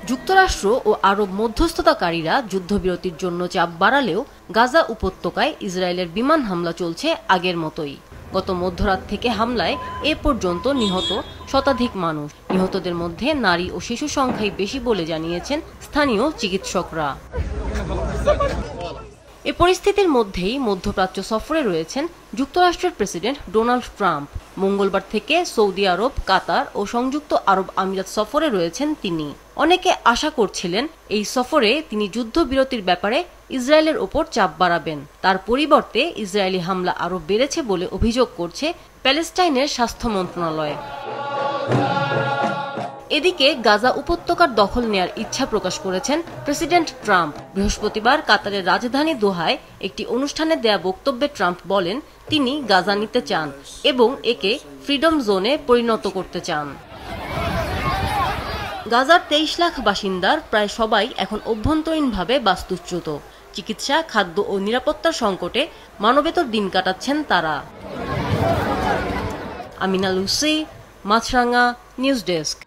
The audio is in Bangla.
যুক্তরাষ্ট্র ও আরব মধ্যস্থতাকারীরা যুদ্ধবিরতির জন্য চাপ বাড়ালেও গাজা উপত্যকায় ইসরায়েলের বিমান হামলা চলছে আগের মতোই। গত মধ্যরাত থেকে হামলায় এ পর্যন্ত নিহত শতাধিক মানুষ। নিহতদের মধ্যে নারী ও শিশু সংখ্যাই বেশি বলে জানিয়েছেন স্থানীয় চিকিৎসকরা। এ পরিস্থিতির মধ্যেই মধ্যপ্রাচ্য সফরে রয়েছেন যুক্তরাষ্ট্রের প্রেসিডেন্ট ডোনাল্ড ট্রাম্প। মঙ্গলবার থেকে সৌদি আরব, কাতার ও সংযুক্ত আরব আমিরাত সফরে রয়েছেন তিনি। অনেকে আশা করছিলেন এই সফরে তিনি যুদ্ধবিরতির ব্যাপারে ইসরায়েলের ওপর চাপ বাড়াবেন। তার পরিবর্তে ইসরায়েলি হামলা আরও বেড়েছে বলে অভিযোগ করছে প্যালেস্টাইনের স্বাস্থ্য মন্ত্রণালয়। এদিকে গাজা উপত্যকার দখল নেয়ার ইচ্ছা প্রকাশ করেছেন প্রেসিডেন্ট ট্রাম্প। বৃহস্পতিবার কাতারের রাজধানী দোহায় একটি অনুষ্ঠানে দেয়া বক্তব্যে ট্রাম্প বলেন তিনি গাজা নিতে চান এবং একে ফ্রিডম জোনে পরিণত করতে চান। গাজার 23 লাখ বাসিন্দার প্রায় সবাই এখন অভ্যন্তরীণভাবে বাস্তুচ্যুত। চিকিৎসা, খাদ্য ও নিরাপত্তার সংকটে মানবেতর দিন কাটাচ্ছেন তারা। আমিনা লুসি, মাছরাঙা নিউজ ডেস্ক।